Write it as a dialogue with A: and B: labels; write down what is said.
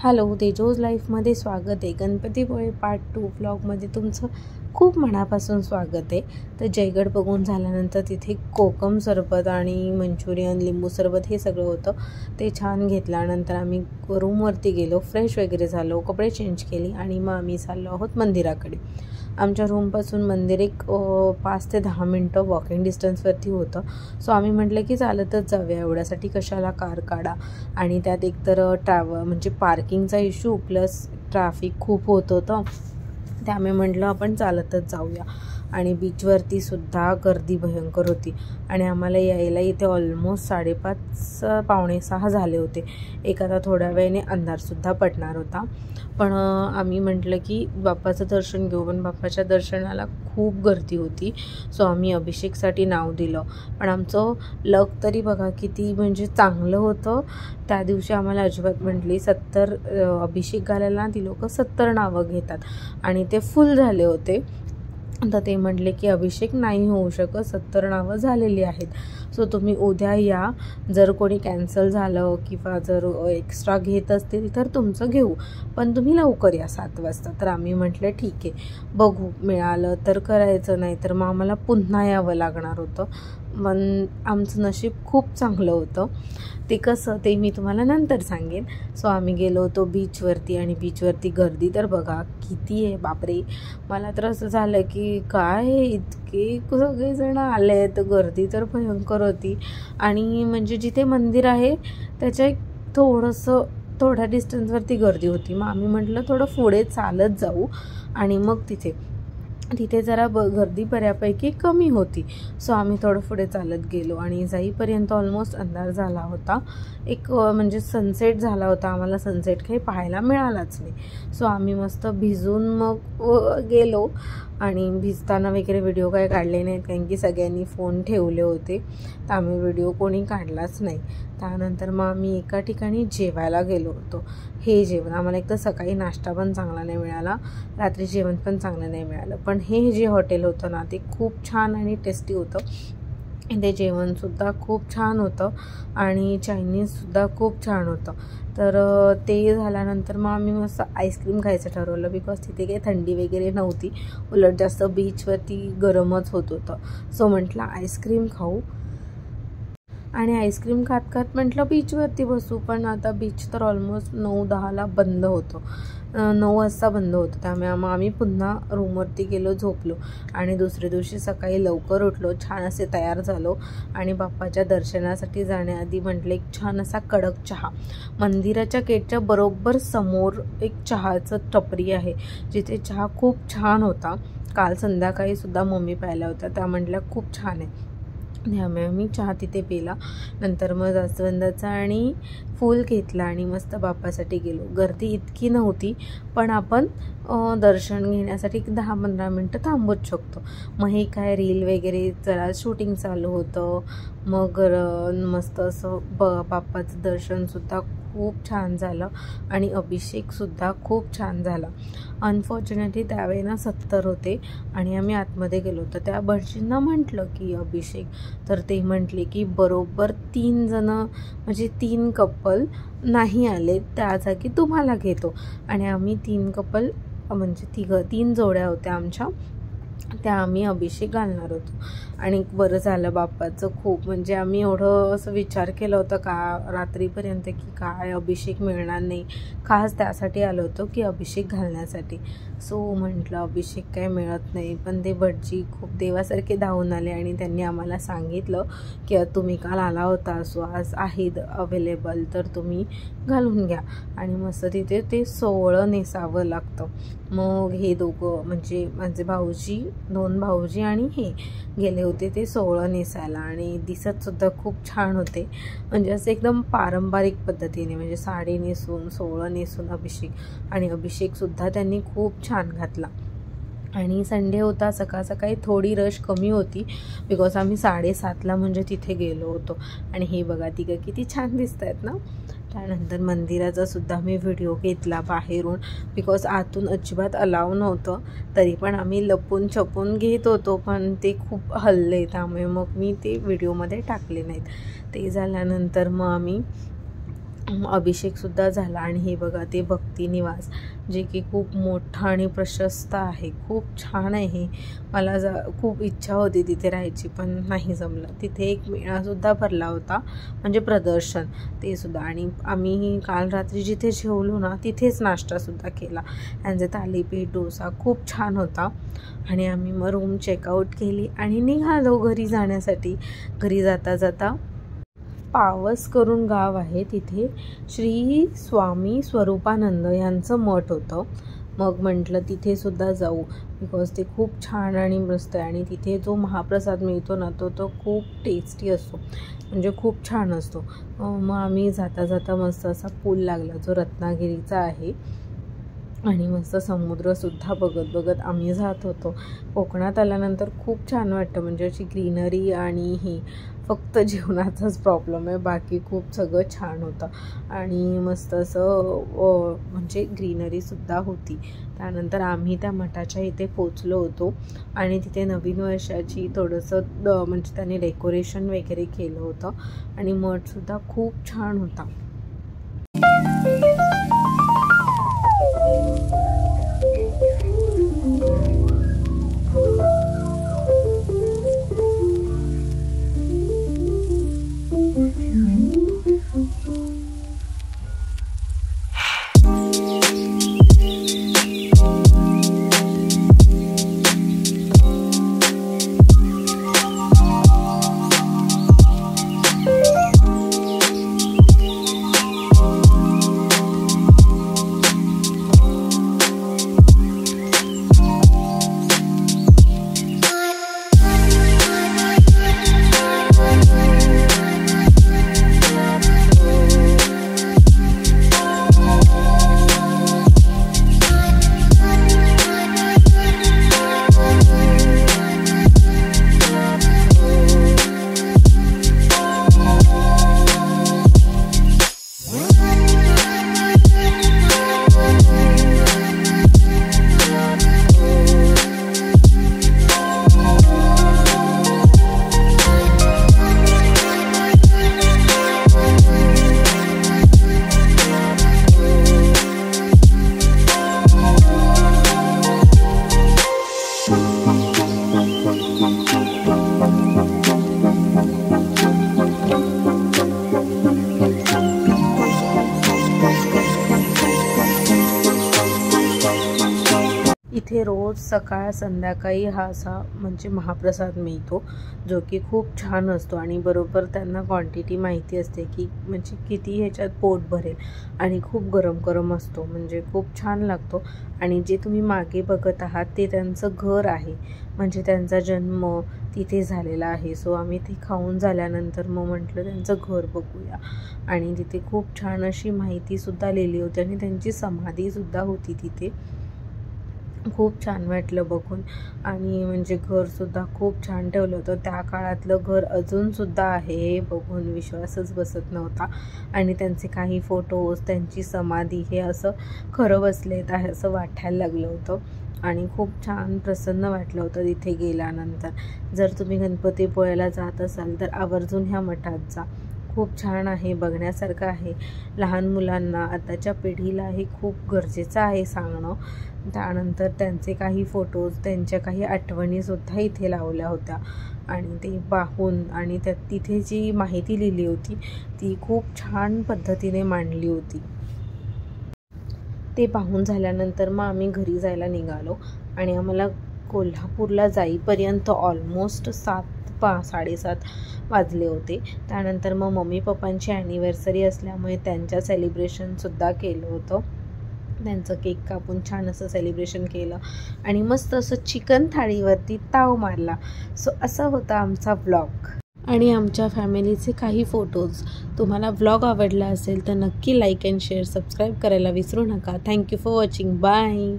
A: Hello, तेजोज लाईफमध्ये स्वागत आहे. गणपतीपुळे पार्ट 2 व्लॉगमध्ये तुमचं खूप मनापासून स्वागत आहे. तर जयगड बघून झाल्यानंतर तिथे कोकम सरबत आणि मंचुरियन, लिंबू सरबत हे सगळं होतं. ते छान घेतल्यानंतर आम्ही रूमवरती गेलो, फ्रेश वगैरे झालो, कपडे चेंज केली आणि मग आम्ही चाललो आहोत मंदिराकडे. आमच्या रूमपासून मंदिर एक 5 ते 10 मिनटं वॉकिंग डिस्टन्सवरती होतं. सो आम्ही म्हटलं की चालतच जाऊया, एवढ्यासाठी कशाला कार काढा. आणि त्यात एकतर म्हणजे पार्किंगचा इश्यू प्लस ट्रॅफिक खूप होत होतं, त्यामुळे म्हटलं आपण चालतच जाऊया. आणि बीचवरती सुद्धा गर्दी भयंकर होती आणि आम्हाला यायला इथे ऑलमोस्ट 5:30 पावणे 6 झाले होते. आता थोड्या वेळाने अंधारसुद्धा पडणार होता. पण आम्ही म्हटलं की बाप्पाचं दर्शन घेऊ, पण बाप्पाच्या दर्शनाला खूप गर्दी होती. सो आम्ही अभिषेकसाठी नाव दिलं. पण आमचं लक तरी बघा किती म्हणजे चांगलं होतं. त्या दिवशी आम्हाला अजिबात म्हटली 70 अभिषेक घालायला ती लोक 70 नावं घेतात आणि ते फुल झाले होते. तर ते म्हटले की अभिषेक नाही होऊ शकत, 70 नावं झालेली आहेत. सो तुम्ही उद्या या. जर कोणी कॅन्सल झालं किंवा जर एक्स्ट्रा घेत असतील तर तुमचं घेऊ, पण तुम्ही लवकर या 7 वाजता. तर आम्ही म्हटलं ठीक आहे, बघू, मिळालं तर करायचं, नाही तर मग आम्हाला पुन्हा यावं लागणार होतं. पण आमचं नशीब खूप चांगलं होतं. ते कसं ते मी तुम्हाला नंतर सांगेन. सो आम्ही गेलो होतो बीचवरती आणि बीचवरती गर्दी तर बघा किती आहे, बापरे. मला तर असं झालं की काय इतके सगळेजण आले आहेत, गर्दी तर भयंकर होती. आणि म्हणजे जिथे मंदिर आहे त्याच्या एक थोड्या डिस्टन्सवरती गर्दी होती. मग आम्ही म्हटलं थोडं पुढे चालत जाऊ आणि मग तिथे जरा गर्दी बऱ्यापैकी कमी होती. सो आम्ही थोडं पुढे चालत गेलो आणि जाईपर्यंत ऑलमोस्ट अंधार झाला होता. म्हणजे सनसेट झाला होता. आम्हाला सनसेट काही पाहायला मिळालाच नाही. सो आम्ही मस्त भिजून मग गेलो आणि भिजताना वगैरे व्हिडिओ काही काढले नाहीत, कारण की सगळ्यांनी फोन ठेवले होते, तर आम्ही व्हिडिओ कोणी काढलाच नाही. त्यानंतर मग आम्ही एका ठिकाणी जेवायला गेलो होतो. हे जेवण आम्हाला एक तर सकाळी नाश्ता पण चांगला नाही मिळाला, रात्री जेवण पण चांगलं नाही मिळालं. पण हे जे हॉटेल होतं ना ते खूप छान आणि टेस्टी होतं. ते जेवणसुद्धा खूप छान होतं आणि चायनीजसुद्धा खूप छान होतं. तर ते झाल्यानंतर मग आम्ही मस्त आईस्क्रीम खायचं ठरवलं, बिकॉज तिथे काही थंडी वगैरे नव्हती, उलट जास्त बीचवरती गरमच होत होतं. सो म्हटलं आईस्क्रीम खाऊ आणि आईस्क्रीम खात म्हटलं बीचवरती बसू. पण आता बीच तर ऑलमोस्ट 9-10ला बंद होतं, 9 वाजता बंद होतं. त्यामुळे मग आम्ही पुन्हा रूमवरती गेलो, झोपलो आणि दुसऱ्या दिवशी सकाळी लवकर उठलो, छान असे तयार झालो आणि बाप्पाच्या दर्शनासाठी जाण्याआधी म्हटलं एक छान असा कडक चहा. मंदिराच्या गेटच्या बरोबर समोर एक चहाचं टपरी आहे, जिथे चहा खूप छान होता. काल संध्याकाळी सुद्धा मम्मी प्यायला होत्या, त्या म्हटल्या खूप छान आहे. त्यामुळे मी चहा तिथे पिला. नंतर मग जास्वंदाचा आणि फूल घेतला आणि मस्त बाप्पासाठी गेलो. गर्दी इतकी नव्हती, पण आपण दर्शन घेण्यासाठी 10-15 मिनटं थांबूच शकतो. मग हे काय रील वगैरे जरा शूटिंग चालू होतं. मग मस्त असं बाप्पाचं दर्शनसुद्धा खूप छान झालं आणि अभिषेकसुद्धा खूप छान झाला. अनफॉर्च्युनेटली त्यावेळेला 70 होते आणि आम्ही आतमध्ये गेलो. तर त्या भटजींना म्हटलं की अभिषेक, तर ते म्हटले की बरोबर 3 जणं म्हणजे 3 कपल नाही आले, त्या जागी तुम्हाला घेतो. आणि आम्ही 3 कपल म्हणजे 3 जोड्या होत्या आमच्या, त्या आम्ही अभिषेक घालणार होतो. आणि बरं झालं बाप्पाचं खूप, म्हणजे आम्ही एवढं असं विचार केलं होतं का रात्रीपर्यंत की काय अभिषेक मिळणार नाही, खास त्यासाठी आलो होतो की अभिषेक घालण्यासाठी. सो म्हटलं अभिषेक काय मिळत नाही. पण ते भटजी खूप देवासारखे धावून आले आणि त्यांनी आम्हाला सांगितलं की तुम्ही काल आला होता, सो आज आहेत अवेलेबल, तर तुम्ही घालून घ्या. आणि मस्त तिथे ते 16 नेसावं लागतं. मग हे दोघं म्हणजे माझे भाऊजी, 2 भाऊजी आणि हे गेले होते ते 16 नेसायला आणि दिसतसुद्धा खूप छान होते. म्हणजे असं एकदम पारंपरिक पद्धतीने, म्हणजे साडी नेसून 16 नेसून अभिषेक. आणि अभिषेकसुद्धा त्यांनी खूप छान घातला. आणि संडे होता, सकाळी थोडी रश कमी होती, बिकॉज आम्ही 7:30ला म्हणजे तिथे गेलो होतो. आणि हे बघा तिघं किती छान दिसत आहेत ना. त्यानंतर मंदिराचा सुद्धा मी व्हिडिओ घेतला बाहेरून, बिकॉज आतून अजिबात अलाव नव्हतं. तरी पण आम्ही लपून छपून घेत होतो, पण ते खूप हल्ले, त्यामुळे मग मी ते व्हिडिओमध्ये टाकले नाहीत. ते झाल्यानंतर मग आम्ही अभिषेकसुद्धा झाला. आणि हे बघा ते भक्ती निवास, जे की खूप मोठं आणि प्रशस्त आहे, खूप छान आहे. मला खूप इच्छा होती तिथे राहायची, पण नाही जमलं. तिथे एक मेळासुद्धा भरला होता, म्हणजे प्रदर्शन, ते सुद्धा. आणि आम्ही काल रात्री जिथे जेवलो ना, तिथेच नाश्तासुद्धा केला. त्यांचे थालीपीठ, डोसा खूप छान होता. आणि आम्ही मग रूम चेकआउट केली आणि निघालो घरी जाण्यासाठी. घरी जाता जाता पावस करून गाव आहे, तिथे श्री स्वामी स्वरूपानंद यांचं मठ होतं. मग म्हटलं तिथे सुद्धा जाऊ, बिकॉज ते खूप छान आणि मस्त आहे. आणि तिथे जो महाप्रसाद मिळतो ना, तो खूप टेस्टी असतो, म्हणजे खूप छान असतो. मग आम्ही जाता जाता मस्त असा पूल लागला, जो रत्नागिरीचा आहे. आणि मस्त समुद्रसुद्धा बघत बघत आम्ही जात होतो. कोकणात आल्यानंतर खूप छान वाटतं, म्हणजे अशी ग्रीनरी. आणि ही फक्त जेवणाचाच प्रॉब्लेम आहे, बाकी खूप सगळं छान होतं. आणि मस्त असं म्हणजे ग्रीनरीसुद्धा होती. त्यानंतर आम्ही त्या मठाच्या इथे पोचलो होतो. आणि तिथे नवीन वर्षाची थोडंसं म्हणजे त्याने डेकोरेशन वगैरे केलं होतं. आणि मठसुद्धा खूप छान होता. इथे रोज सकाळ संध्याकाळी हा असा म्हणजे महाप्रसाद मिळतो, जो की खूप छान असतो. आणि बरोबर त्यांना क्वांटिटी माहिती असते की म्हणजे किती ह्याच्यात पोट भरेल. आणि खूप गरम गरम असतो, म्हणजे खूप छान लागतो. आणि जे तुम्ही मागे बघत आहात ते त्यांचं घर आहे, म्हणजे त्यांचा जन्म तिथे झालेला आहे. सो आम्ही ते खाऊन झाल्यानंतर मग म्हटलं त्यांचं घर बघूया. आणि तिथे खूप छान अशी माहितीसुद्धा लिहिली होती. आणि त्यांची समाधीसुद्धा होती तिथे. खूप छान वाटलं बघून. आणि म्हणजे घरसुद्धा खूप छान ठेवलं होतं. त्या काळातलं घर अजूनसुद्धा आहे, हे बघून विश्वासच बसत नव्हता. आणि त्यांचे काही फोटोज, त्यांची समाधी, हे असं खरं बसलेत आहे असं वाटायला लागलं होतं. आणि खूप छान प्रसन्न वाटलं होतं तिथे गेल्यानंतर. जर तुम्ही गणपतीपुळ्याला जात असाल तर आवर्जून ह्या मठात जा, खूप छान आहे, बघण्यासारखं आहे. लहान मुलांना, आताच्या पिढीला हे खूप गरजेचं आहे सांगणं. त्यानंतर त्यांचे काही फोटोज, त्यांच्या काही आठवणीसुद्धा इथे लावल्या होत्या. आणि ते पाहून आणि तिथे जी माहिती लिहिली होती ती खूप छान पद्धतीने मांडली होती. ते पाहून झाल्यानंतर मग आम्ही घरी जायला निघालो. आणि आम्हाला कोल्हापूरला जाईपर्यंत ऑलमोस्ट 7:30 वाजले होते. त्यानंतर मग मम्मी पप्पांची ॲनिव्हर्सरी असल्यामुळे त्यांच्या सेलिब्रेशनसुद्धा केलं होतं. त्यांचं केक कापून छान असं सेलिब्रेशन केलं. आणि मस्त असं चिकन थाळीवरती ताव मारला. सो असा होता आमचा व्लॉग. आणि आमच्या फॅमिलीचे काही फोटोज. तुम्हाला व्लॉग आवडला असेल तर नक्की लाईक अँड शेअर, सबस्क्राईब करायला विसरू नका. Thank you for watching. बाय.